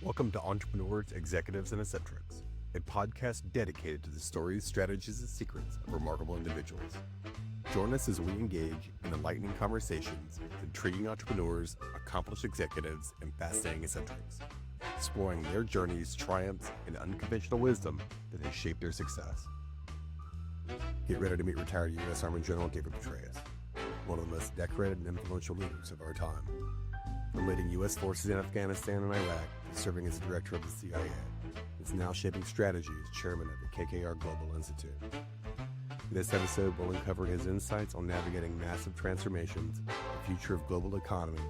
Welcome to Entrepreneurs, Executives, and Eccentrics, a podcast dedicated to the stories, strategies, and secrets of remarkable individuals. Join us as we engage in enlightening conversations with intriguing entrepreneurs, accomplished executives, and fascinating eccentrics, exploring their journeys, triumphs, and unconventional wisdom that has shaped their success. Get ready to meet retired U.S. Army General David Petraeus, one of the most decorated and influential leaders of our time. From leading U.S. forces in Afghanistan and Iraq to serving as the director of the CIA, is now shaping strategy as chairman of the KKR Global Institute. In this episode, we'll uncover his insights on navigating massive transformations, the future of global economy,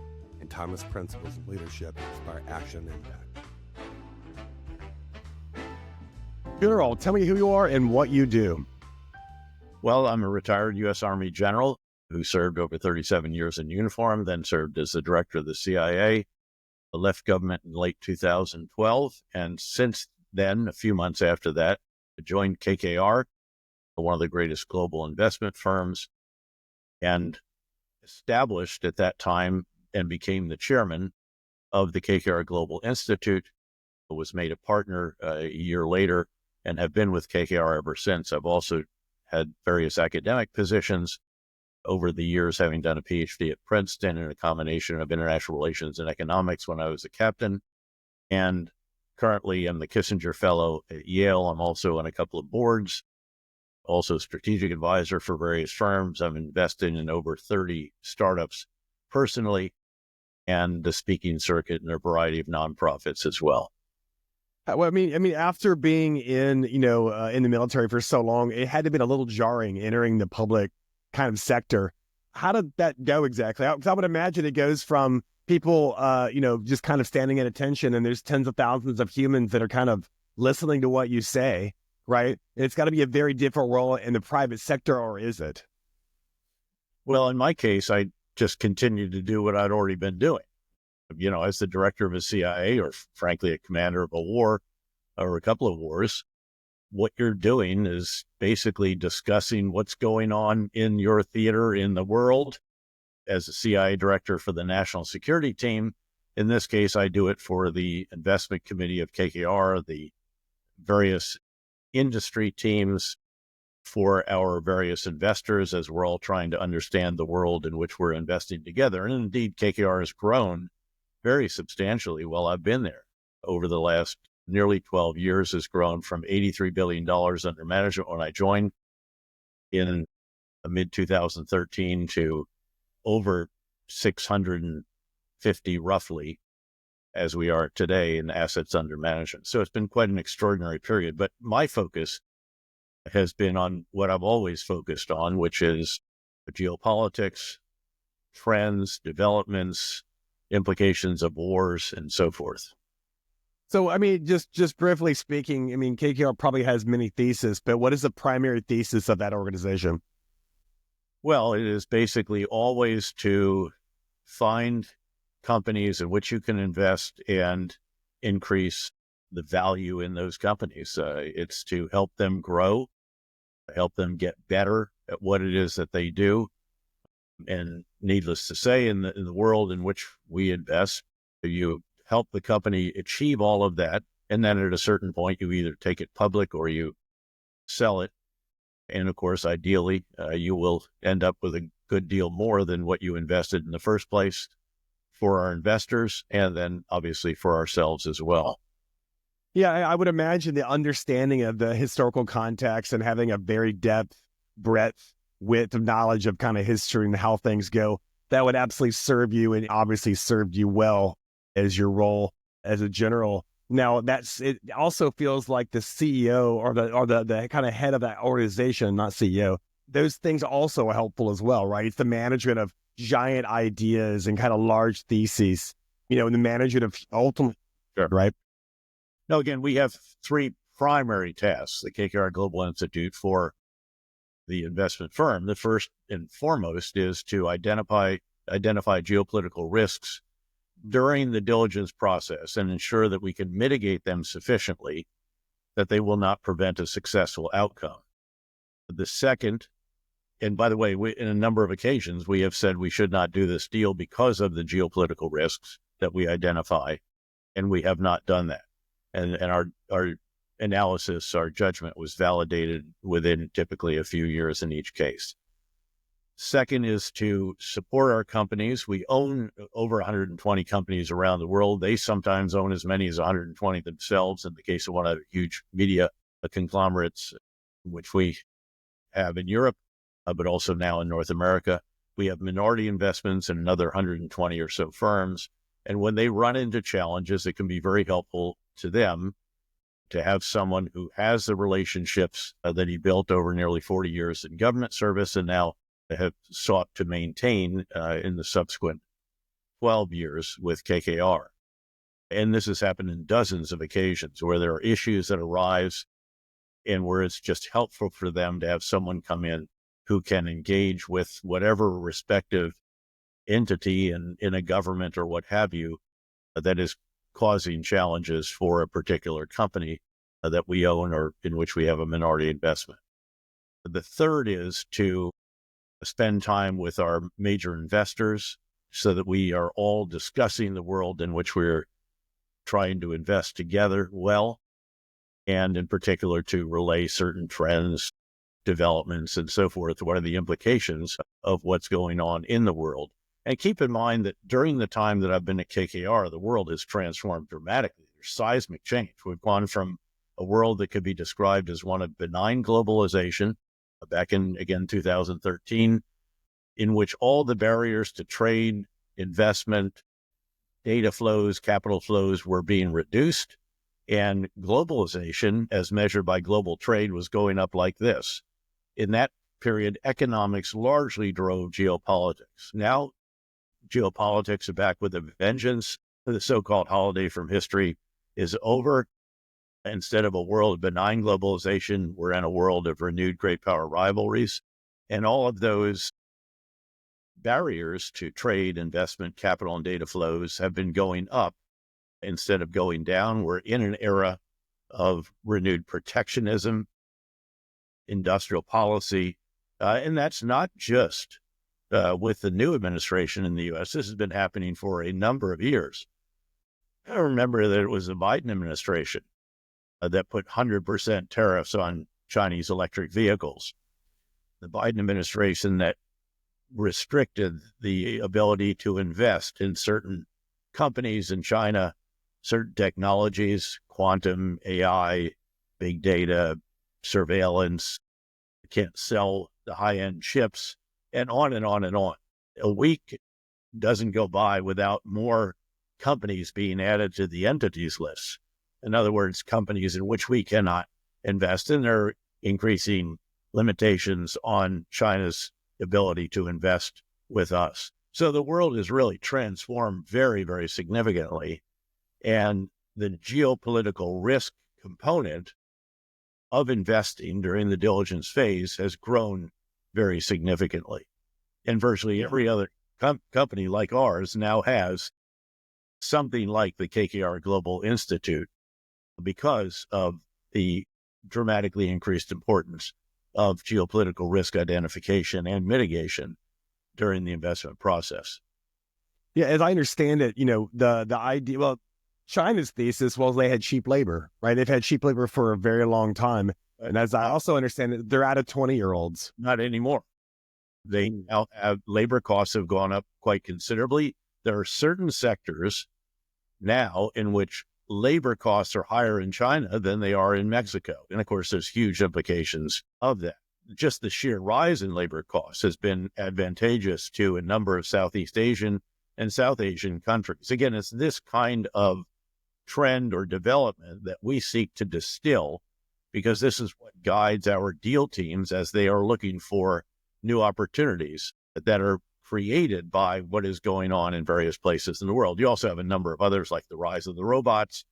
and timeless principles of leadership that inspire action and impact. General, tell me who you are and what you do. Well, I'm a retired U.S. Army general who served over 37 years in uniform, then served as the director of the CIA, left government in late 2012. And since then, a few months after that, I joined KKR, one of the greatest global investment firms, and established at that time and became the chairman of the KKR Global Institute. I was made a partner a year later and have been with KKR ever since. I've also had various academic positions over the years, having done a PhD at Princeton in a combination of international relations and economics when I was a captain. And currently I'm the Kissinger Fellow at Yale. I'm also on a couple of boards, also strategic advisor for various firms. I'm invested in over 30 startups personally, and the speaking circuit in a variety of nonprofits as well. Well, I mean, after being in the military for so long, it had to be a little jarring entering the public kind of sector. How did that go exactly? I would imagine it goes from people, just kind of standing at attention, and there's tens of thousands of humans that are kind of listening to what you say, right? It's got to be a very different role in the private sector, or is it? Well, in my case, I just continued to do what I'd already been doing. As the director of a CIA, or frankly, a commander of a war or a couple of wars, what you're doing is basically discussing what's going on in your theater in the world. As a CIA director for the National Security Team, in this case, I do it for the investment committee of KKR, the various industry teams for our various investors, as we're all trying to understand the world in which we're investing together. And indeed, KKR has grown very substantially while I've been there. Over the last nearly 12 years, has grown from $83 billion under management when I joined in mid-2013 to over 650 roughly as we are today in assets under management. So it's been quite an extraordinary period. But my focus has been on what I've always focused on, which is geopolitics, trends, developments, implications of wars, and so forth. So, I mean, just briefly speaking, I mean, KKR probably has many theses, but what is the primary thesis of that organization? Well, it is basically always to find companies in which you can invest and increase the value in those companies. It's to help them grow, help them get better at what it is that they do. And needless to say, in the world in which we invest, you help the company achieve all of that. And then at a certain point, you either take it public or you sell it. And of course, ideally, you will end up with a good deal more than what you invested in the first place for our investors, and then obviously for ourselves as well. Yeah, I would imagine the understanding of the historical context and having a very breadth, width of knowledge of kind of history and how things go, that would absolutely serve you, and obviously served you well as your role as a general. Now, it also feels like the CEO or the kind of head of that organization, not CEO, those things also are helpful as well, right? It's the management of giant ideas and kind of large theses, and the management of ultimate, sure. Right? Now, again, we have three primary tasks, the KKR Global Institute, for the investment firm. The first and foremost is to identify geopolitical risks during the diligence process and ensure that we can mitigate them sufficiently that they will not prevent a successful outcome. The second, and by the way, in a number of occasions, we have said we should not do this deal because of the geopolitical risks that we identify. and we have not done that. And our analysis, our judgment was validated within typically a few years in each case. Second is to support our companies. We own over 120 companies around the world. They sometimes own as many as 120 themselves. In the case of one of the huge media conglomerates, which we have in Europe, but also now in North America, we have minority investments in another 120 or so firms. And when they run into challenges, it can be very helpful to them to have someone who has the relationships that he built over nearly 40 years in government service and now have sought to maintain in the subsequent 12 years with KKR. And this has happened in dozens of occasions where there are issues that arise and where it's just helpful for them to have someone come in who can engage with whatever respective entity in a government or what have you that is causing challenges for a particular company that we own or in which we have a minority investment. The third is to spend time with our major investors so that we are all discussing the world in which we're trying to invest together well, and in particular to relay certain trends, developments, and so forth. What are the implications of what's going on in the world? And keep in mind that during the time that I've been at KKR, the world has transformed dramatically. There's seismic change. We've gone from a world that could be described as one of benign globalization back in, again, 2013, in which all the barriers to trade, investment, data flows, capital flows were being reduced, and globalization, as measured by global trade, was going up like this. In that period, economics largely drove geopolitics. Now, geopolitics are back with a vengeance. The so-called holiday from history is over. Instead of a world of benign globalization, we're in a world of renewed great power rivalries. And all of those barriers to trade, investment, capital, and data flows have been going up instead of going down. We're in an era of renewed protectionism, industrial policy, and that's not just with the new administration in the U.S. This has been happening for a number of years. I remember that it was the Biden administration that put 100% tariffs on Chinese electric vehicles. The Biden administration that restricted the ability to invest in certain companies in China, certain technologies, quantum, AI, big data, surveillance, can't sell the high-end chips, and on and on and on. A week doesn't go by without more companies being added to the entities list. In other words, companies in which we cannot invest in. They're increasing limitations on China's ability to invest with us. So the world has really transformed very, very significantly. And the geopolitical risk component of investing during the diligence phase has grown very significantly. And virtually every other company like ours now has something like the KKR Global Institute because of the dramatically increased importance of geopolitical risk identification and mitigation during the investment process. Yeah, as I understand it, the idea, well, China's thesis was they had cheap labor, right? They've had cheap labor for a very long time. And as I also understand it, they're out of 20-year-olds. Not anymore. They now have labor costs have gone up quite considerably. There are certain sectors now in which labor costs are higher in China than they are in Mexico. And of course, there's huge implications of that. Just the sheer rise in labor costs has been advantageous to a number of Southeast Asian and South Asian countries. Again, it's this kind of trend or development that we seek to distill, because this is what guides our deal teams as they are looking for new opportunities that are created by what is going on in various places in the world. You also have a number of others like the rise of the robots,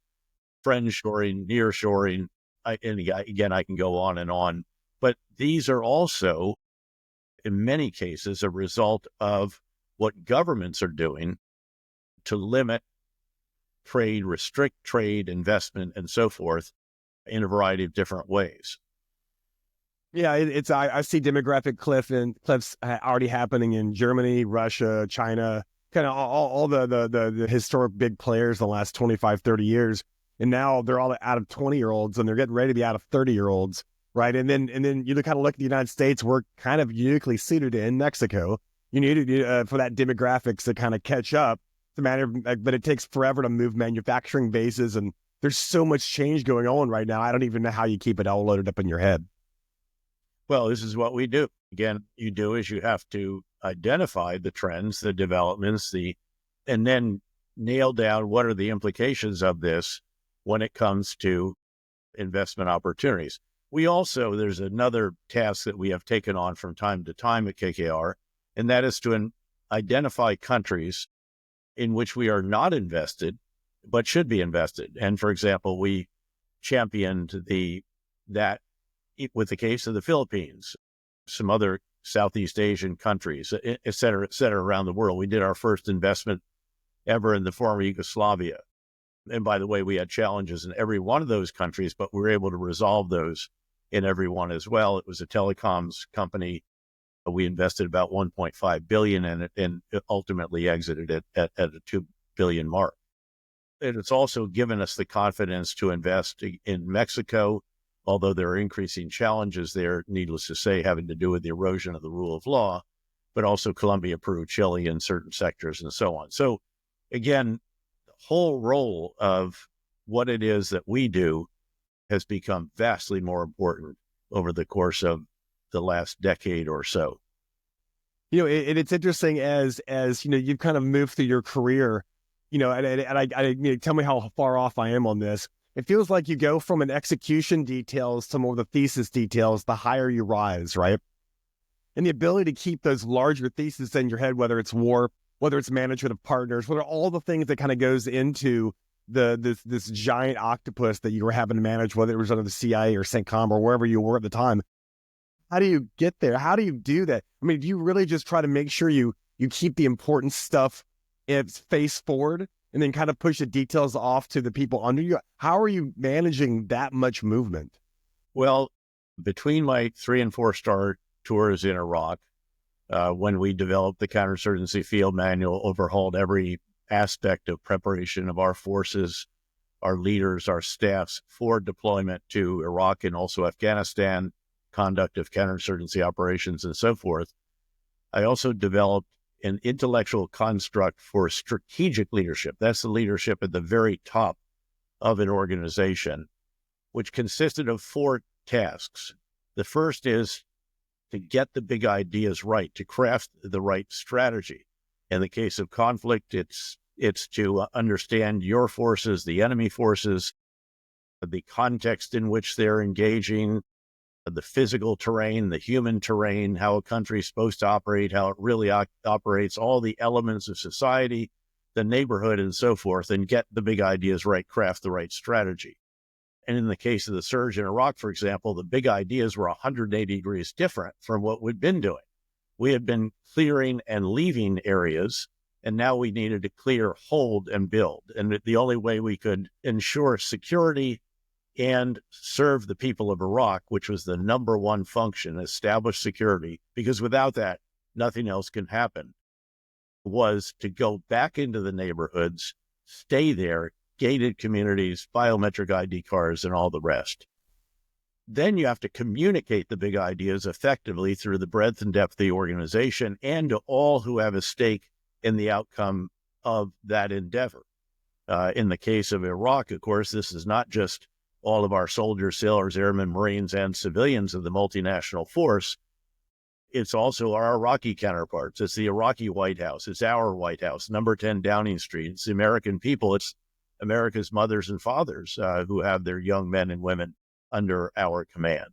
friendshoring, nearshoring, and again, I can go on and on. But these are also, in many cases, a result of what governments are doing to limit trade, restrict trade, investment, and so forth in a variety of different ways. Yeah, I see demographic cliffs already happening in Germany, Russia, China, kind of all the historic big players in the last 25, 30 years. And now they're all out of 20-year-olds and they're getting ready to be out of 30-year-olds. Right. And then you kind of look at the United States, we're kind of uniquely suited in Mexico. You need for that demographics to kind of catch up. It's a matter of, but it takes forever to move manufacturing bases. And there's so much change going on right now. I don't even know how you keep it all loaded up in your head. Well, this is what we do. Again, you do is you have to identify the trends, the developments, and then nail down what are the implications of this when it comes to investment opportunities. There's another task that we have taken on from time to time at KKR, and that is to identify countries in which we are not invested, but should be invested. And for example, we championed that with the case of the Philippines, some other Southeast Asian countries, et cetera, around the world. We did our first investment ever in the former Yugoslavia. And by the way, we had challenges in every one of those countries, but we were able to resolve those in every one as well. It was a telecoms company. We invested about $1.5 billion in it and ultimately exited it at a $2 billion mark. And it's also given us the confidence to invest in Mexico, although there are increasing challenges there, needless to say, having to do with the erosion of the rule of law, but also Colombia, Peru, Chile in certain sectors and so on. So again, the whole role of what it is that we do has become vastly more important over the course of the last decade or so. It's interesting as you've kind of moved through your career, and I tell me how far off I am on this. It feels like you go from an execution details to more of the thesis details, the higher you rise, right? And the ability to keep those larger theses in your head, whether it's war, whether it's management of partners, whether all the things that kind of goes into this giant octopus that you were having to manage, whether it was under the CIA or CENTCOM or wherever you were at the time. How do you get there? How do you do that? I mean, do you really just try to make sure you keep the important stuff face forward and then kind of push the details off to the people under you? How are you managing that much movement? Well, between my 3 and 4 star tours in Iraq, when we developed the counterinsurgency field manual, overhauled every aspect of preparation of our forces, our leaders, our staffs for deployment to Iraq and also Afghanistan, conduct of counterinsurgency operations and so forth. I also developed an intellectual construct for strategic leadership. That's the leadership at the very top of an organization, which consisted of 4 tasks. The first is to get the big ideas right, to craft the right strategy. In the case of conflict, it's to understand your forces, the enemy forces, the context in which they're engaging, the physical terrain, the human terrain, how a country is supposed to operate, how it really operates, all the elements of society, the neighborhood, and so forth, and get the big ideas right, craft the right strategy. And in the case of the surge in Iraq, for example, the big ideas were 180 degrees different from what we'd been doing. We had been clearing and leaving areas, and now we needed to clear, hold, and build. And the only way we could ensure security and serve the people of Iraq, which was the number one function, establish security, because without that, nothing else can happen, was to go back into the neighborhoods, stay there, gated communities, biometric ID cards, and all the rest. Then you have to communicate the big ideas effectively through the breadth and depth of the organization and to all who have a stake in the outcome of that endeavor. In the case of Iraq, of course, this is not just all of our soldiers, sailors, airmen, Marines, and civilians of the multinational force. It's also our Iraqi counterparts. It's the Iraqi White House. It's our White House, number 10 Downing Street. It's the American people. It's America's mothers and fathers who have their young men and women under our command.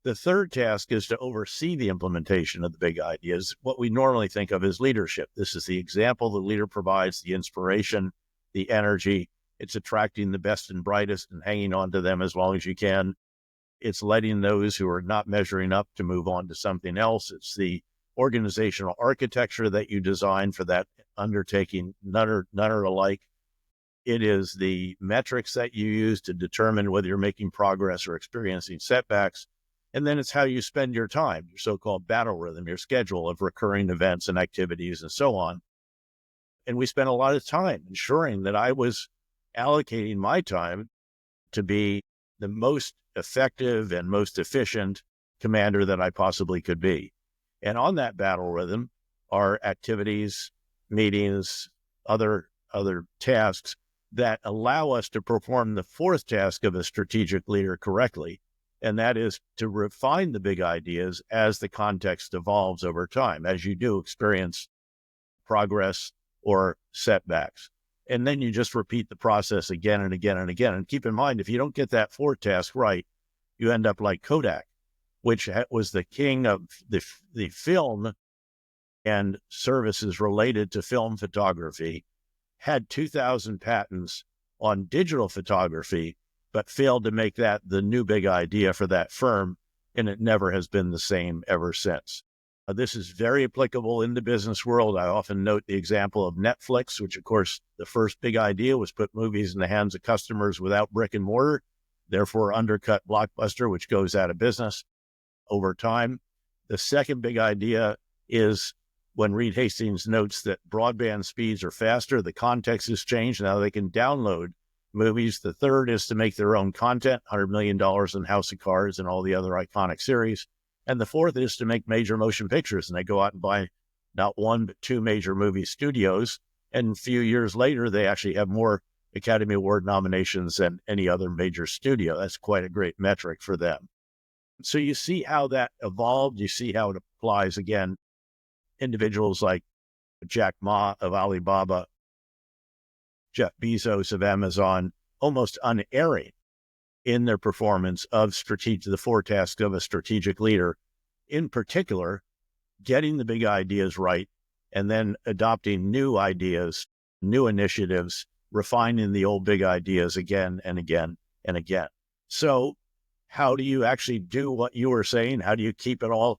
The third task is to oversee the implementation of the big ideas, what we normally think of as leadership. This is the example the leader provides, the inspiration, the energy. It's attracting the best and brightest and hanging on to them as long as you can. It's letting those who are not measuring up to move on to something else. It's the organizational architecture that you design for that undertaking. None are alike. It is the metrics that you use to determine whether you're making progress or experiencing setbacks. And then it's how you spend your time, your so-called battle rhythm, your schedule of recurring events and activities and so on. And we spent a lot of time ensuring that I was allocating my time to be the most effective and most efficient commander that I possibly could be. And on that battle rhythm are activities, meetings, other tasks that allow us to perform the fourth task of a strategic leader correctly. And that is to refine the big ideas as the context evolves over time, as you do experience progress or setbacks. And then you just repeat the process again and again and again. And keep in mind, if you don't get that fourth task right, you end up like Kodak, which was the king of the film and services related to film photography, had 2,000 patents on digital photography, but failed to make that the new big idea for that firm, and it never has been the same ever since. This is very applicable in the business world. I often note the example of Netflix, which, of course, the first big idea was put movies in the hands of customers without brick and mortar, therefore undercut Blockbuster, which goes out of business over time. The second big idea is when Reed Hastings notes that broadband speeds are faster, the context has changed. Now they can download movies. The third is to make their own content, $100 million in House of Cards and all the other iconic series. And the fourth is to make major motion pictures. And they go out and buy not one, but two major movie studios. And a few years later, they actually have more Academy Award nominations than any other major studio. That's quite a great metric for them. So you see how that evolved. You see how it applies again. Individuals like Jack Ma of Alibaba, Jeff Bezos of Amazon, almost unerring in their performance of the four tasks of a strategic leader, in particular, getting the big ideas right, and then adopting new ideas, new initiatives, refining the old big ideas again and again and again. So how do you actually do what you were saying? How do you keep it all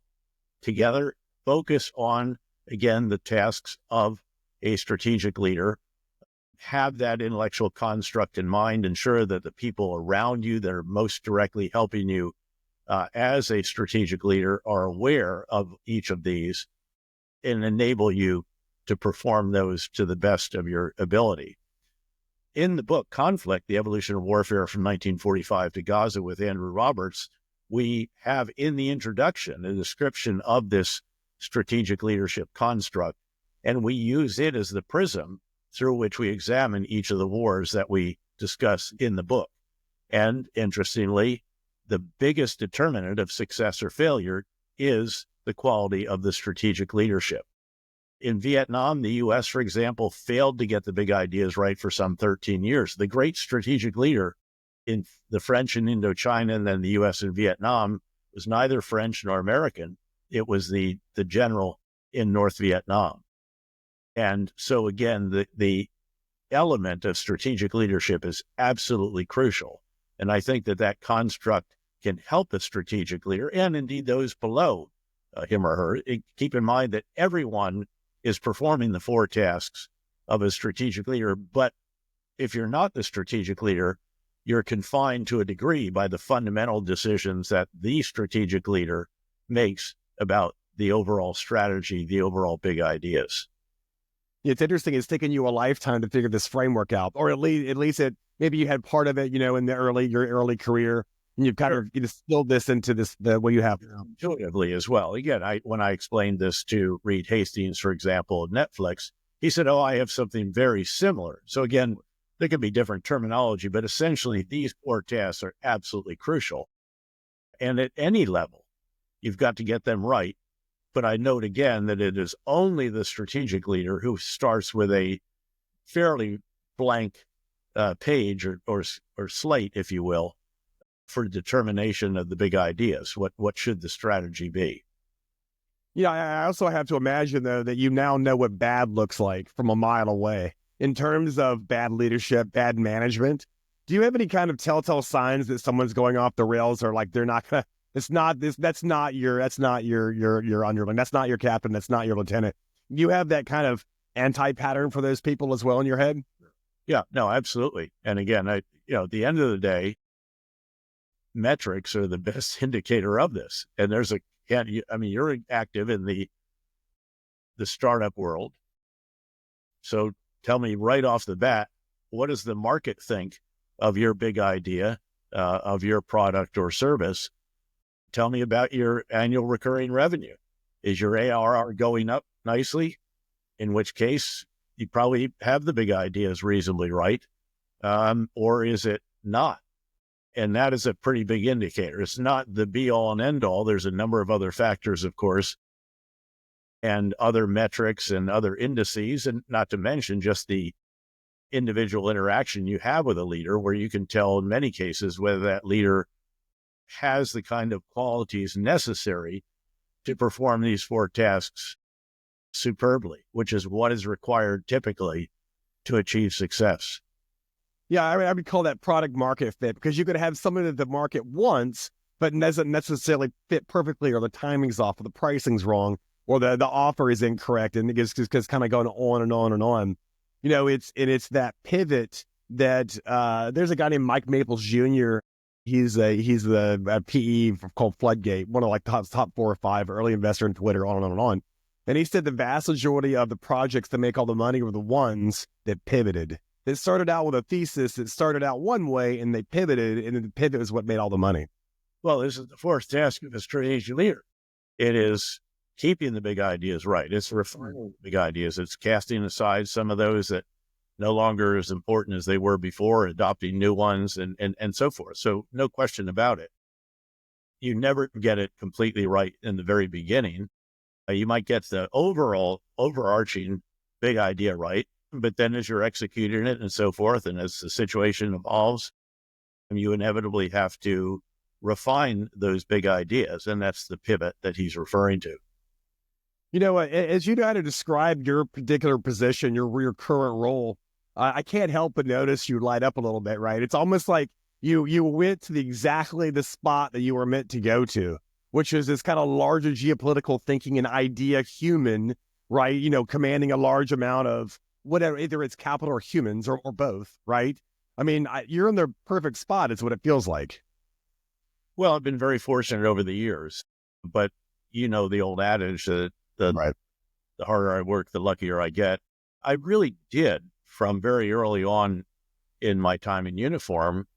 together? Focus on, again, the tasks of a strategic leader. Have that intellectual construct in mind. Ensure that the people around you that are most directly helping you as a strategic leader are aware of each of these and enable you to perform those to the best of your ability. In the book, Conflict, The Evolution of Warfare from 1945 to Gaza with Andrew Roberts, we have in the introduction a description of this strategic leadership construct, and we use it as the prism through which we examine each of the wars that we discuss in the book. And interestingly, the biggest determinant of success or failure is the quality of the strategic leadership. In Vietnam, the U.S., for example, failed to get the big ideas right for some 13 years. The great strategic leader in the French in Indochina and then the U.S. in Vietnam was neither French nor American. It was the general in North Vietnam. And so, again, the element of strategic leadership is absolutely crucial. And I think that construct can help a strategic leader and indeed those below him or her. Keep in mind that everyone is performing the four tasks of a strategic leader. But if you're not the strategic leader, you're confined to a degree by the fundamental decisions that the strategic leader makes about the overall strategy, the overall big ideas. It's interesting. It's taken you a lifetime to figure this framework out, or at least maybe you had part of it, in your early career, and you've kind of distilled this into what you have now. Intuitively as well. Again, when I explained this to Reed Hastings, for example, of Netflix, he said, "Oh, I have something very similar." So again, there can be different terminology, but essentially these four tasks are absolutely crucial. And at any level, you've got to get them right. But I note again that it is only the strategic leader who starts with a fairly blank page or slate, if you will, for determination of the big ideas. What should the strategy be? Yeah, I also have to imagine, though, that you now know what bad looks like from a mile away in terms of bad leadership, bad management. Do you have any kind of telltale signs that someone's going off the rails, or like they're not going to? That's not your underling. That's not your captain. That's not your lieutenant. You have that kind of anti-pattern for those people as well in your head? Yeah, no, absolutely. And again, at the end of the day, metrics are the best indicator of this. And you're active in the startup world. So tell me right off the bat, what does the market think of your big idea, of your product or service? Tell me about your annual recurring revenue. Is your ARR going up nicely? In which case, you probably have the big ideas reasonably right. Or is it not? And that is a pretty big indicator. It's not the be all and end all. There's a number of other factors, of course, and other metrics and other indices, and not to mention just the individual interaction you have with a leader, where you can tell in many cases whether that leader has the kind of qualities necessary to perform these 4 tasks superbly, which is what is required typically to achieve success. Yeah, I would call that product market fit, because you could have something that the market wants, but doesn't necessarily fit perfectly, or the timing's off, or the pricing's wrong, or the offer is incorrect, and it gets kind of going on and on and on. It's that pivot that there's a guy named Mike Maples Jr. He's the PE called Floodgate, one of like top 4 or 5 early investor in Twitter, on and on and on. And he said the vast majority of the projects that make all the money were the ones that pivoted. It started out with a thesis that started out one way, and they pivoted, and then the pivot is what made all the money. Well, this is the 4th task of a strategic leader. It is keeping the big ideas right. It's refining the big ideas. It's casting aside some of those that no longer as important as they were before, adopting new ones, and so forth. So no question about it. You never get it completely right in the very beginning. You might get the overarching big idea right, but then as you're executing it and so forth, and as the situation evolves, you inevitably have to refine those big ideas. And that's the pivot that he's referring to. As you kind of describe your particular position, your current role, I can't help but notice you light up a little bit, right? It's almost like you went to exactly the spot that you were meant to go to, which is this kind of larger geopolitical thinking and idea human, right? Commanding a large amount of whatever, either it's capital or humans or both, right? I mean, you're in the perfect spot. It's what it feels like. Well, I've been very fortunate over the years, but the old adage that Right. the harder I work, the luckier I get. I really did, from very early on in my time in uniform,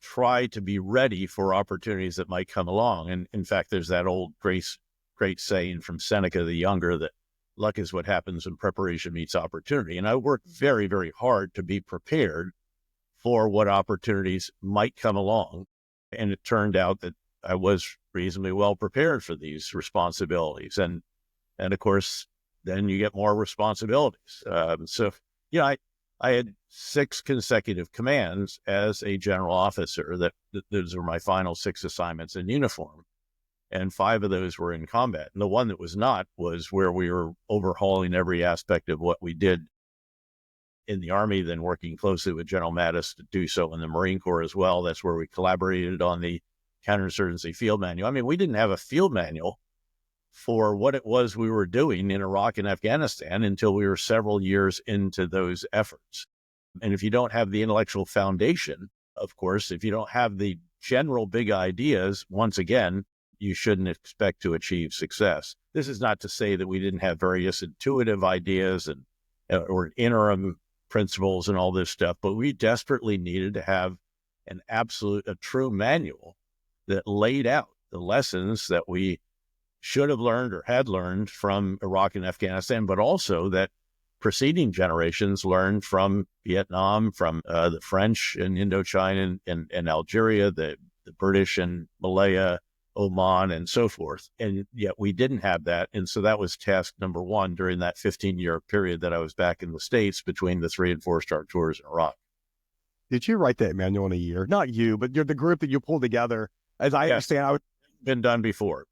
try to be ready for opportunities that might come along. And in fact, there's that old great saying from Seneca the Younger that luck is what happens when preparation meets opportunity. And I worked very, very hard to be prepared for what opportunities might come along. And it turned out that I was reasonably well prepared for these responsibilities. And of course, then you get more responsibilities. I had 6 consecutive commands as a general officer. Those were my final 6 assignments in uniform. And 5 of those were in combat. And the one that was not was where we were overhauling every aspect of what we did in the Army, then working closely with General Mattis to do so in the Marine Corps as well. That's where we collaborated on the counterinsurgency field manual. I mean, we didn't have a field manual for what it was we were doing in Iraq and Afghanistan until we were several years into those efforts. And if you don't have the intellectual foundation, of course, if you don't have the general big ideas, once again, you shouldn't expect to achieve success. This is not to say that we didn't have various intuitive ideas or interim principles and all this stuff, but we desperately needed to have a true manual that laid out the lessons that we should have learned or had learned from Iraq and Afghanistan, but also that preceding generations learned from Vietnam, from the French in Indochina and Algeria, the British in Malaya, Oman, and so forth. And yet we didn't have that. And so that was task number 1 during that 15-year period that I was back in the States between the 3- and 4-star tours in Iraq. Did you write that manual in a year? Not you, but you're the group that you pulled together. As I understand, been done before.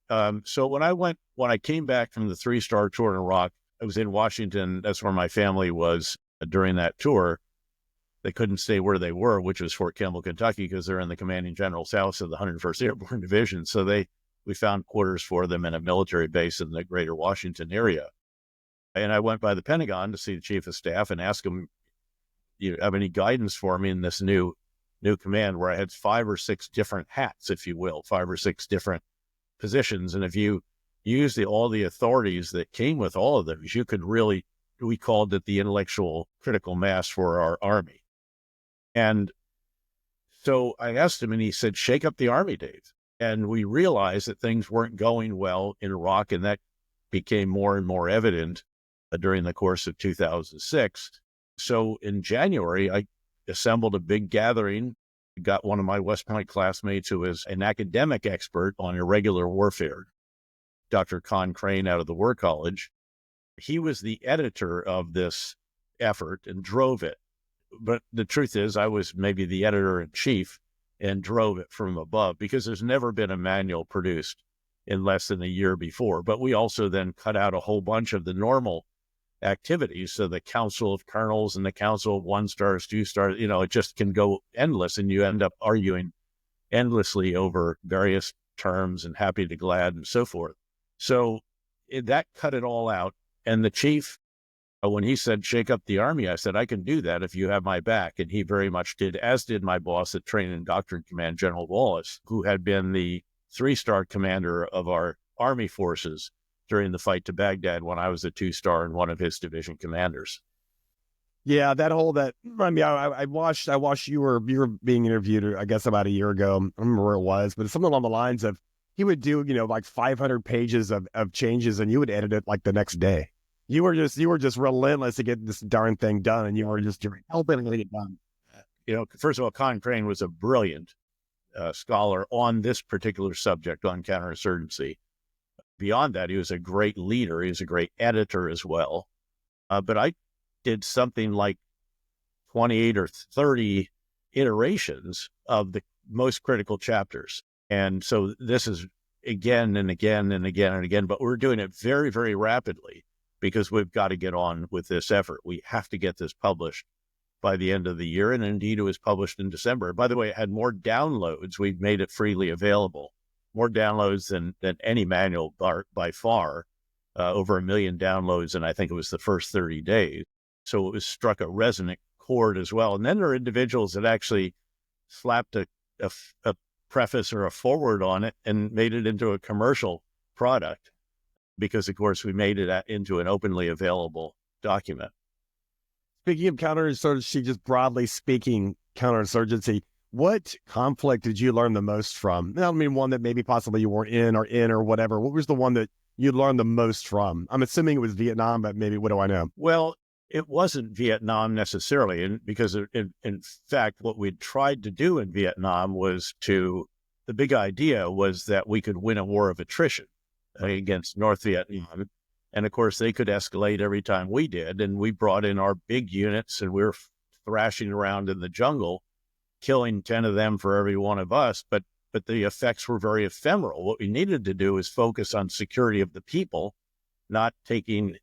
So when I came back from the 3-star tour in Iraq, I was in Washington. That's where my family was during that tour. They couldn't stay where they were, which was Fort Campbell, Kentucky, because they're in the commanding general's house of the 101st Airborne Division. So we found quarters for them in a military base in the greater Washington area. And I went by the Pentagon to see the chief of staff and ask him, you have any guidance for me in this new command, where I had 5 or 6 different hats, if you will, 5 or 6 different positions. And if you use all the authorities that came with all of those, you could really we called it the intellectual critical mass for our army. And so I asked him, and he said, shake up the army, Dave. And we realized that things weren't going well in Iraq, and that became more and more evident during the course of 2006. So in January, I assembled a big gathering, got one of my West Point classmates who is an academic expert on irregular warfare, Dr. Con Crane out of the War College. He was the editor of this effort and drove it. But the truth is, I was maybe the editor-in-chief and drove it from above, because there's never been a manual produced in less than a year before. But we also then cut out a whole bunch of the normal activities. So the Council of Colonels and the Council of 1 stars, 2 stars, it just can go endless, and you end up arguing endlessly over various terms and happy to glad and so forth. So that cut it all out. And the chief, when he said, shake up the army, I said, I can do that if you have my back. And he very much did, as did my boss at Training and Doctrine Command, General Wallace, who had been the 3-star commander of our army forces during the fight to Baghdad when I was a 2-star and one of his division commanders. Yeah, I watched you were being interviewed, I guess about a year ago. I don't remember where it was, but it's something along the lines of he would do, like 500 pages of changes, and you would edit it like the next day. You were just relentless to get this darn thing done, and you were just helping to get it done. First of all, Con Crane was a brilliant scholar on this particular subject on counterinsurgency. Beyond that, he was a great leader. He was a great editor as well. But I did something like 28 or 30 iterations of the most critical chapters. And so this is again and again and again and again, but we're doing it very, very rapidly, because we've got to get on with this effort. We have to get this published by the end of the year. And indeed, it was published in December. By the way, it had more downloads. We've made it freely available, more downloads than any manual by far, over 1 million downloads. And I think it was the first 30 days. So it was struck a resonant chord as well. And then there are individuals that actually slapped a preface or a forward on it and made it into a commercial product, because, of course, we made it into an openly available document. Speaking of counterinsurgency, just broadly speaking, counterinsurgency, what conflict did you learn the most from? I don't mean one that maybe possibly you weren't in or whatever. What was the one that you learned the most from? I'm assuming it was Vietnam, but maybe what do I know? Well, it wasn't Vietnam necessarily, and because in fact, what we tried to do in Vietnam the big idea was that we could win a war of attrition against North Vietnam. And of course, they could escalate every time we did. And we brought in our big units, and we were thrashing around in the jungle, killing 10 of them for every one of us. But the effects were very ephemeral. What we needed to do is focus on security of the people, not taking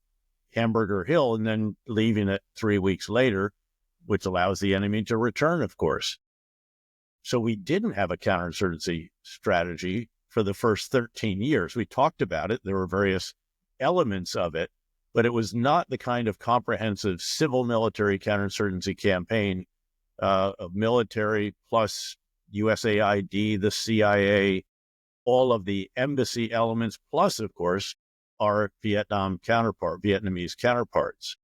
Hamburger Hill and then leaving it 3 weeks later, which allows the enemy to return, of course. So we didn't have a counterinsurgency strategy for the first 13 years. We talked about it. There were various elements of it, but it was not the kind of comprehensive civil military counterinsurgency campaign of military plus USAID, the CIA, all of the embassy elements, plus, of course, our Vietnamese counterparts.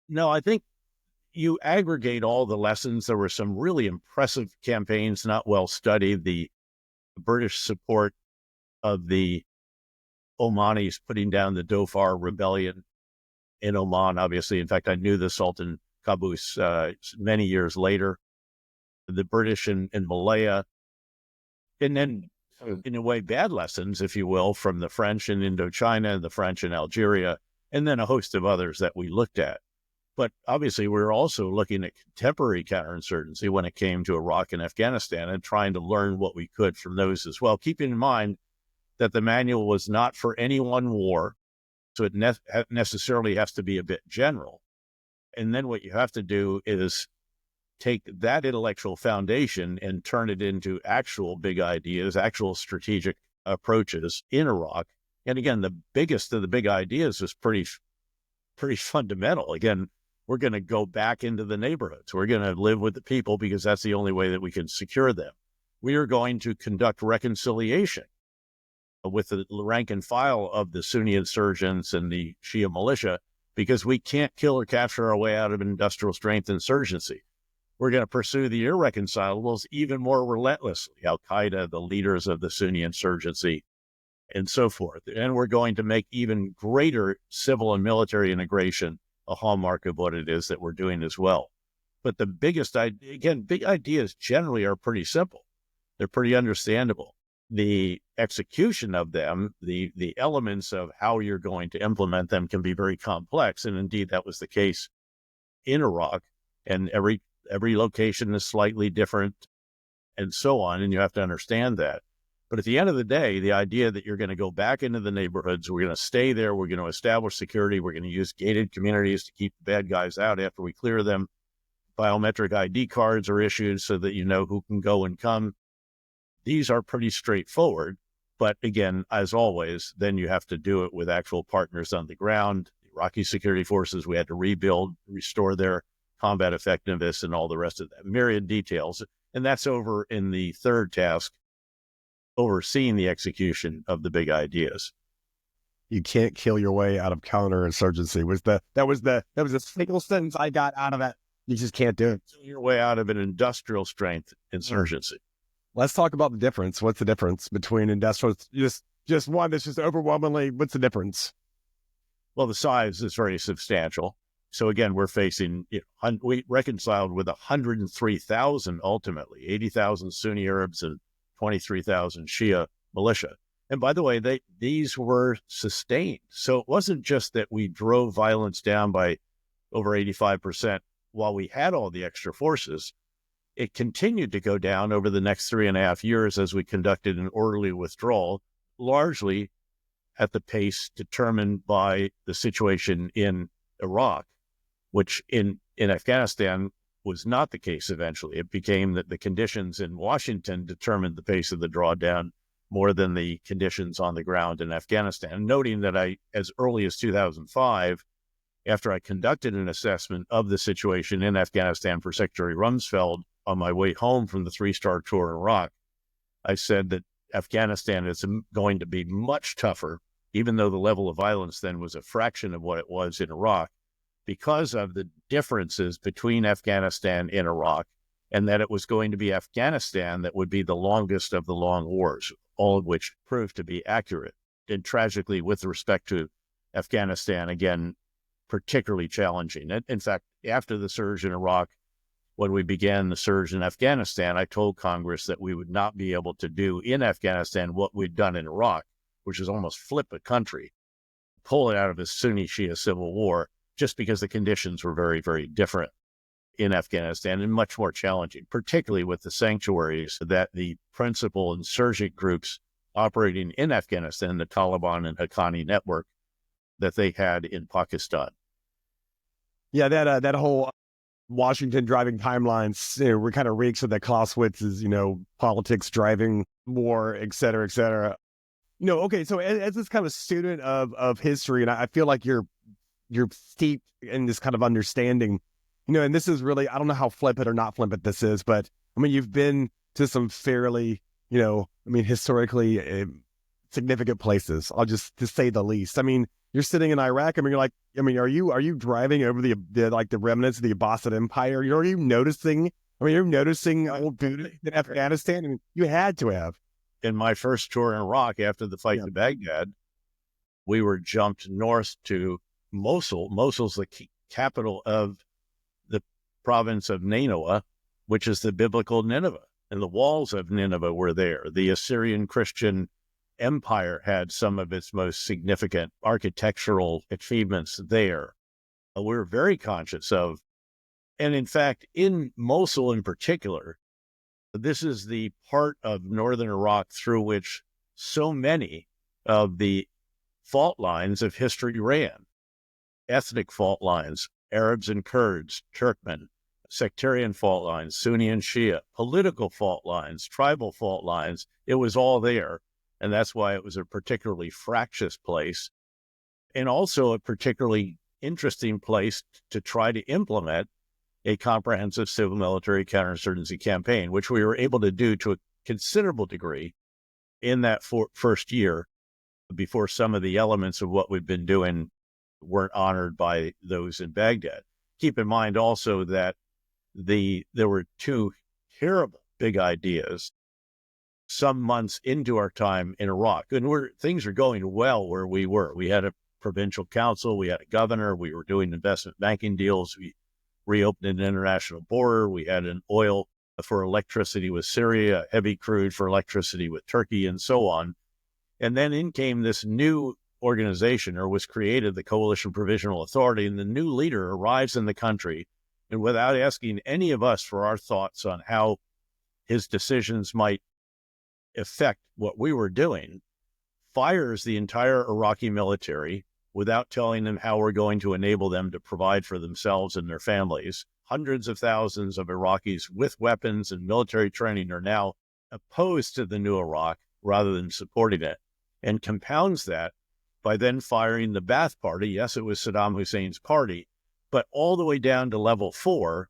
No, I think you aggregate all the lessons. There were some really impressive campaigns, not well studied. The British support of the Omanis putting down the Dhofar rebellion in Oman, obviously. In fact, I knew the Sultan Qaboos many years later. The British in Malaya. And then, in a way, bad lessons, if you will, from the French in Indochina, the French in Algeria, and then a host of others that we looked at. But obviously, we were also looking at contemporary counterinsurgency when it came to Iraq and Afghanistan, and trying to learn what we could from those as well, keeping in mind that the manual was not for any one war, so it necessarily has to be a bit general. And then what you have to do is take that intellectual foundation and turn it into actual big ideas, actual strategic approaches in Iraq. And again, the biggest of the big ideas was pretty fundamental. Again, we're going to go back into the neighborhoods. We're going to live with the people, because that's the only way that we can secure them. We are going to conduct reconciliation with the rank and file of the Sunni insurgents and the Shia militia, because we can't kill or capture our way out of an industrial strength insurgency. We're going to pursue the irreconcilables even more relentlessly, Al-Qaeda, the leaders of the Sunni insurgency, and so forth. And we're going to make even greater civil and military integration a hallmark of what it is that we're doing as well. But the biggest idea, again, big ideas generally are pretty simple. They're pretty understandable. The execution of them, the elements of how you're going to implement them can be very complex. And indeed, that was the case in Iraq. And every location is slightly different and so on. And you have to understand that. But at the end of the day, the idea that you're going to go back into the neighborhoods, we're going to stay there, we're going to establish security, we're going to use gated communities to keep the bad guys out after we clear them. Biometric ID cards are issued so that you know who can go and come. These are pretty straightforward. But again, as always, then you have to do it with actual partners on the ground. The Iraqi security forces, we had to rebuild, restore their combat effectiveness and all the rest of that. Myriad details. And that's over in the third task, overseeing the execution of the big ideas. You can't kill your way out of counterinsurgency. That was a single sentence I got out of it. You just can't do it. Kill your way out of an industrial strength insurgency. Let's talk about the difference. What's the difference between industrial? Just one that's just overwhelmingly. What's the difference? Well, the size is very substantial. So again, we're facing, we reconciled with 103,000 ultimately, 80,000 Sunni Arabs and 23,000 Shia militia. And by the way, these were sustained. So it wasn't just that we drove violence down by over 85% while we had all the extra forces. It continued to go down over the next 3.5 years as we conducted an orderly withdrawal, largely at the pace determined by the situation in Iraq, which in Afghanistan was not the case eventually. It became that the conditions in Washington determined the pace of the drawdown more than the conditions on the ground in Afghanistan. Noting that as early as 2005, after I conducted an assessment of the situation in Afghanistan for Secretary Rumsfeld on my way home from the 3-star tour in Iraq, I said that Afghanistan is going to be much tougher, even though the level of violence then was a fraction of what it was in Iraq, because of the differences between Afghanistan and Iraq, and that it was going to be Afghanistan that would be the longest of the long wars, all of which proved to be accurate. And tragically, with respect to Afghanistan, again, particularly challenging. In fact, after the surge in Iraq, when we began the surge in Afghanistan, I told Congress that we would not be able to do in Afghanistan what we'd done in Iraq, which is almost flip a country, pull it out of a Sunni-Shia civil war, just because the conditions were very, very different in Afghanistan and much more challenging, particularly with the sanctuaries that the principal insurgent groups operating in Afghanistan, the Taliban and Haqqani network, that they had in Pakistan. Yeah, that whole Washington driving timelines, we're kind of reeks of the Clausewitz's, politics driving war, et cetera, et cetera. Okay, so as this kind of student of history, and I feel like you're steeped in this kind of understanding, and this is really, I don't know how flippant or not flippant this is, but I mean, you've been to some fairly, historically significant places, I'll just to say the least. I mean, you're sitting in Iraq. I mean, you're like, are you driving over the remnants of the Abbasid Empire? Are you noticing? You're noticing old Buddha in Afghanistan. I mean, you had to have. In my first tour in Iraq after the fight to Baghdad, we were jumped north to Mosul. Mosul's the capital of the province of Nineveh, which is the biblical Nineveh. And the walls of Nineveh were there. The Assyrian Christian Empire had some of its most significant architectural achievements there. We're very conscious of, and in fact, in Mosul in particular, this is the part of northern Iraq through which so many of the fault lines of history ran. Ethnic fault lines, Arabs and Kurds, Turkmen, sectarian fault lines, Sunni and Shia, political fault lines, tribal fault lines. It was all there. And that's why it was a particularly fractious place, and also a particularly interesting place to try to implement a comprehensive civil military counterinsurgency campaign, which we were able to do to a considerable degree in that first year before some of the elements of what we've been doing weren't honored by those in Baghdad. Keep in mind also that there were two terrible big ideas some months into our time in Iraq. And things are going well where we were. We had a provincial council, we had a governor, we were doing investment banking deals, we reopened an international border, we had an oil for electricity with Syria, heavy crude for electricity with Turkey, and so on. And then in came this new organization, or was created, the Coalition Provisional Authority, and the new leader arrives in the country, and without asking any of us for our thoughts on how his decisions might affect what we were doing, fires the entire Iraqi military without telling them how we're going to enable them to provide for themselves and their families. Hundreds of thousands of Iraqis with weapons and military training are now opposed to the new Iraq rather than supporting it, and compounds that by then firing the Ba'ath Party. Yes, it was Saddam Hussein's party, but all the way down to level 4,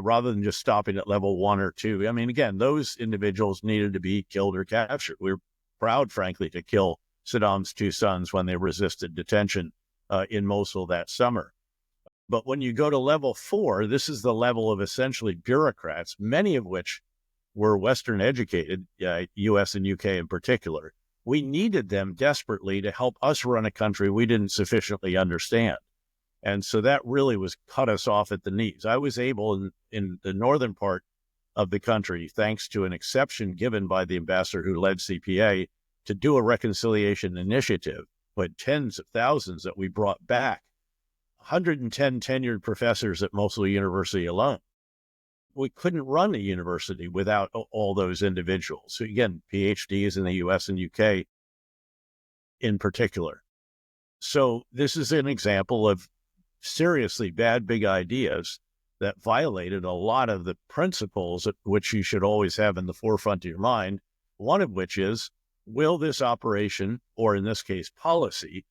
rather than just stopping at level 1 or 2. I mean, again, those individuals needed to be killed or captured. We were proud, frankly, to kill Saddam's 2 sons when they resisted detention in Mosul that summer. But when you go to level 4, this is the level of essentially bureaucrats, many of which were Western educated, US and UK in particular. We needed them desperately to help us run a country we didn't sufficiently understand. And so that really was cut us off at the knees. I was able in the northern part of the country, thanks to an exception given by the ambassador who led CPA, to do a reconciliation initiative, but tens of thousands that we brought back, 110 tenured professors at Mosul University alone. We couldn't run a university without all those individuals. So again, PhDs in the US and UK in particular. So this is an example of seriously bad big ideas that violated a lot of the principles which you should always have in the forefront of your mind, one of which is, will this operation, or in this case policy,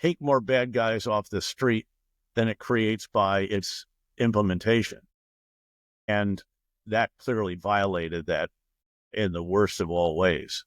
take more bad guys off the street than it creates by its implementation? And that clearly violated that in the worst of all ways.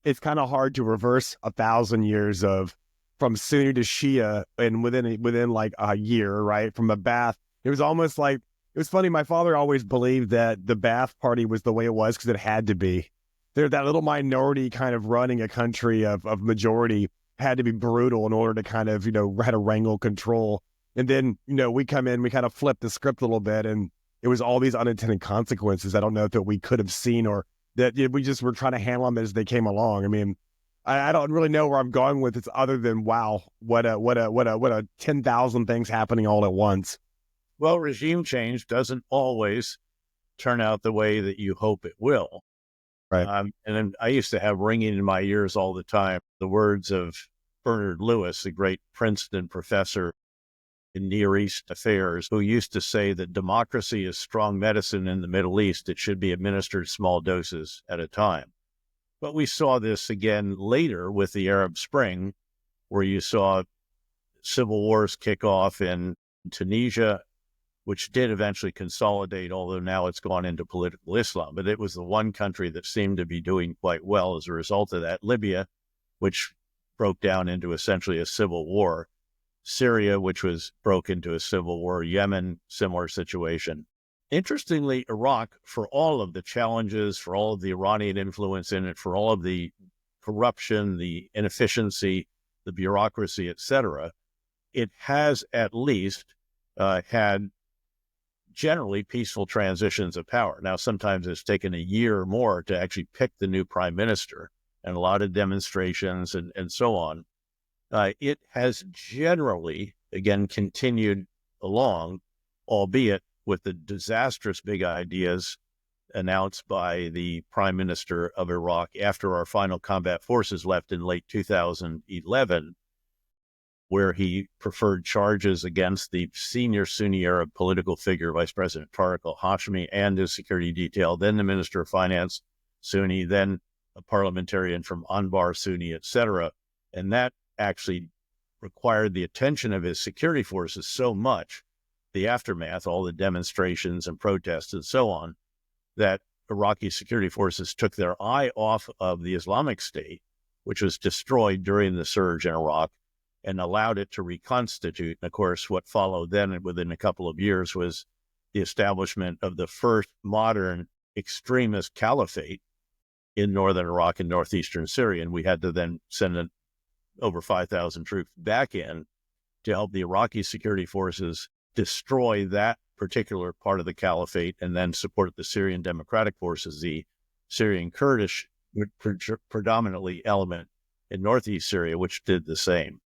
It's kind of hard to reverse 1,000 years of from Sunni to Shia and within like a year, right? From a Ba'ath. It was almost like, it was funny. My father always believed that the Ba'ath Party was the way it was because it had to be. They're that little minority kind of running a country of majority had to be brutal in order to kind of, how to wrangle control. And then, we come in, we kind of flip the script a little bit, and it was all these unintended consequences. I don't know that we could have seen, or that we just were trying to handle them as they came along. I mean, I don't really know where I'm going with it other than, wow, what a 10,000 things happening all at once. Well, regime change doesn't always turn out the way that you hope it will. Right. And I used to have ringing in my ears all the time the words of Bernard Lewis, a great Princeton professor in Near East affairs, who used to say that democracy is strong medicine in the Middle East. It should be administered small doses at a time. But we saw this again later with the Arab Spring, where you saw civil wars kick off in Tunisia, which did eventually consolidate, although now it's gone into political Islam. But it was the one country that seemed to be doing quite well as a result of that. Libya, which broke down into essentially a civil war. Syria, which broke into a civil war. Yemen, similar situation. Interestingly, Iraq, for all of the challenges, for all of the Iranian influence in it, for all of the corruption, the inefficiency, the bureaucracy, etc., it has at least had generally peaceful transitions of power. Now, sometimes it's taken a year or more to actually pick the new prime minister, and a lot of demonstrations and so on. It has generally, again, continued along, albeit with the disastrous big ideas announced by the prime minister of Iraq after our final combat forces left in late 2011, where he preferred charges against the senior Sunni Arab political figure, Vice President Tariq al-Hashmi, and his security detail, then the Minister of Finance, Sunni, then a parliamentarian from Anbar, Sunni, etc. And that actually required the attention of his security forces so much, the aftermath, all the demonstrations and protests and so on, that Iraqi security forces took their eye off of the Islamic State, which was destroyed during the surge in Iraq, and allowed it to reconstitute. And of course, what followed then within a couple of years was the establishment of the first modern extremist caliphate in northern Iraq and northeastern Syria. And we had to then send over 5,000 troops back in to help the Iraqi security forces destroy that particular part of the caliphate and then support the Syrian Democratic Forces, the Syrian Kurdish predominantly element in northeast Syria, which did the same.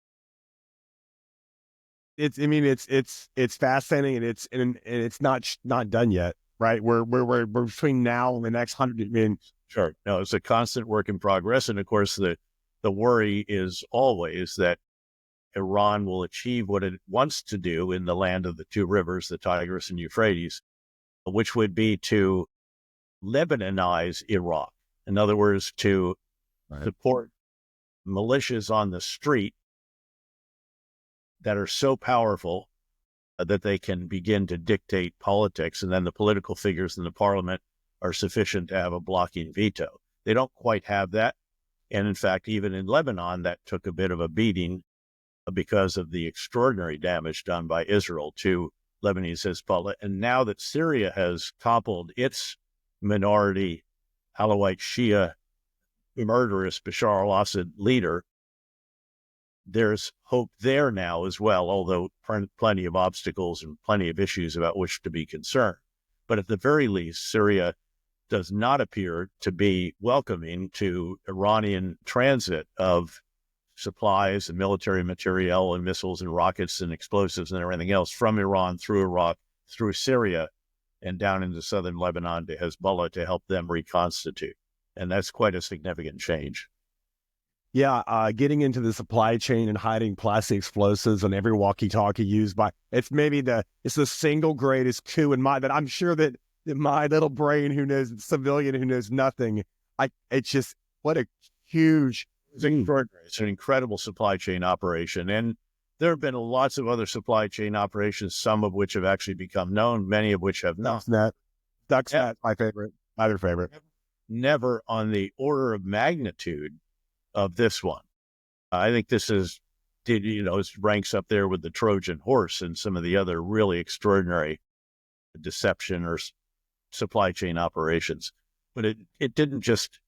It's fascinating, and it's not done yet, right? We're between now and the next 100. I mean, sure, no, it's a constant work in progress, and of course the worry is always that Iran will achieve what it wants to do in the land of the two rivers, the Tigris and Euphrates, which would be to Lebanonize Iraq. In other words, to support militias on the street that are so powerful that they can begin to dictate politics, and then the political figures in the parliament are sufficient to have a blocking veto. They don't quite have that. And in fact, even in Lebanon, that took a bit of a beating because of the extraordinary damage done by Israel to Lebanese Hezbollah. And now that Syria has toppled its minority Alawite Shia murderous Bashar al-Assad leader, there's hope there now as well, although plenty of obstacles and plenty of issues about which to be concerned. But at the very least, Syria does not appear to be welcoming to Iranian transit of supplies and military materiel and missiles and rockets and explosives and everything else from Iran through Iraq, through Syria, and down into southern Lebanon to Hezbollah to help them reconstitute. And that's quite a significant change. Yeah, getting into the supply chain and hiding plastic explosives on every walkie-talkie used by it's the single greatest coup in that I'm sure that my little brain, who knows civilian who knows nothing, it's just what a huge. It's extraordinary. It's an incredible supply chain operation, and there have been lots of other supply chain operations, some of which have actually become known, many of which have not. Stuxnet, my other favorite. Never on the order of magnitude of this one. I think this it ranks up there with the Trojan horse and some of the other really extraordinary deception or supply chain operations. But it didn't just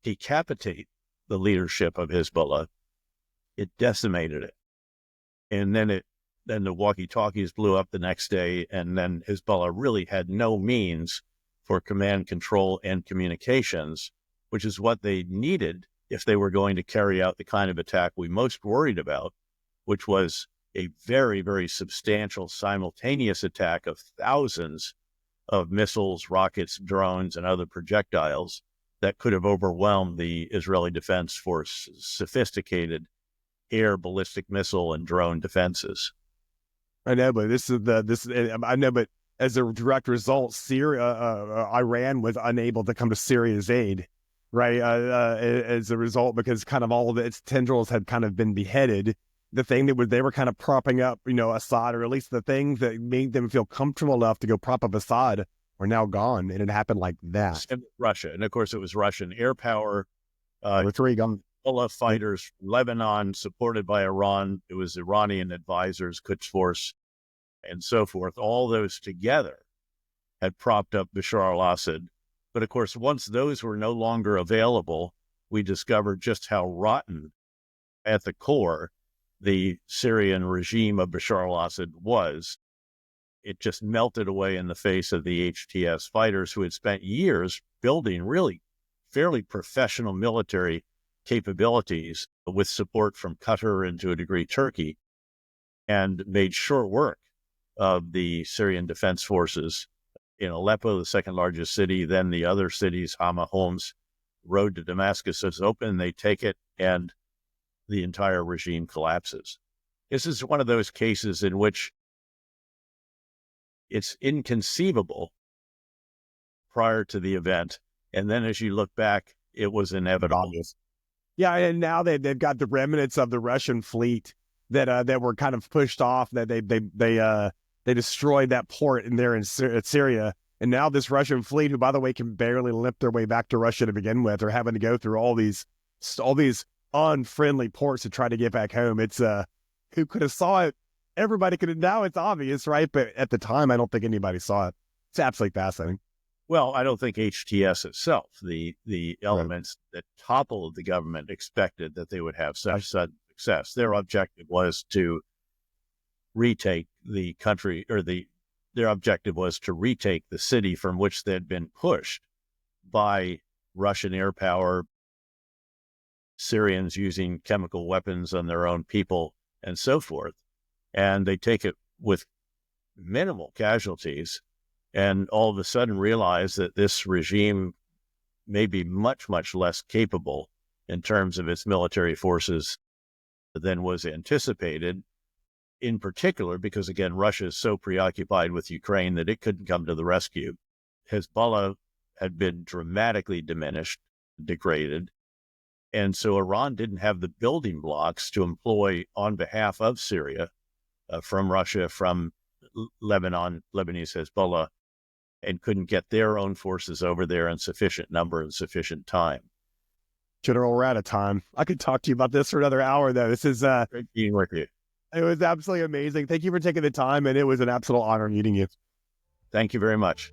decapitate the leadership of Hezbollah, it decimated it. And then the walkie-talkies blew up the next day, and then Hezbollah really had no means for command, control, and communications, which is what they needed if they were going to carry out the kind of attack we most worried about, which was a very, very substantial simultaneous attack of thousands of missiles, rockets, drones, and other projectiles that could have overwhelmed the Israeli Defense Force's sophisticated air ballistic missile and drone defenses. I know, but but as a direct result, Iran was unable to come to Syria's aid, right? As a result, because kind of all of its tendrils had kind of been beheaded. The thing that they were kind of propping up, Assad, or at least the things that made them feel comfortable enough to go prop up Assad, were now gone, and it happened like that. And Russia, and of course it was Russian air power. Hezbollah fighters, Lebanon, supported by Iran. It was Iranian advisors, Quds Force, and so forth. All those together had propped up Bashar al-Assad. But of course, once those were no longer available, we discovered just how rotten at the core the Syrian regime of Bashar al-Assad was. It just melted away in the face of the HTS fighters who had spent years building really fairly professional military capabilities with support from Qatar and to a degree Turkey, and made short work of the Syrian Defense Forces in Aleppo, the second largest city. Then the other cities, Hama, Homs, road to Damascus is open. They take it, and the entire regime collapses. This is one of those cases in which it's inconceivable prior to the event, and then as you look back, it was inevitable. Yeah, and now they've got the remnants of the Russian fleet that were kind of pushed off. That they destroyed that port in Syria, and now this Russian fleet, who by the way can barely limp their way back to Russia to begin with, are having to go through all these unfriendly ports to try to get back home. It's who could have saw it? Everybody could have, now it's obvious, right? But at the time, I don't think anybody saw it. It's absolutely fascinating. Well, I don't think HTS itself, the elements that toppled the government, expected that they would have such sudden success. Their objective was to retake the country, or their objective was to retake the city from which they had been pushed by Russian air power, Syrians using chemical weapons on their own people, and so forth. And they take it with minimal casualties, and all of a sudden realize that this regime may be much, much less capable in terms of its military forces than was anticipated, in particular because, again, Russia is so preoccupied with Ukraine that it couldn't come to the rescue. Hezbollah had been dramatically diminished, degraded, and so Iran didn't have the building blocks to employ on behalf of Syria, from Russia, from Lebanon, Lebanese Hezbollah, and couldn't get their own forces over there in sufficient number and sufficient time. General, we're out of time. I could talk to you about this for another hour, though. This is Great being with you. it was absolutely amazing. Thank you for taking the time, and it was an absolute honor meeting you. Thank you very much.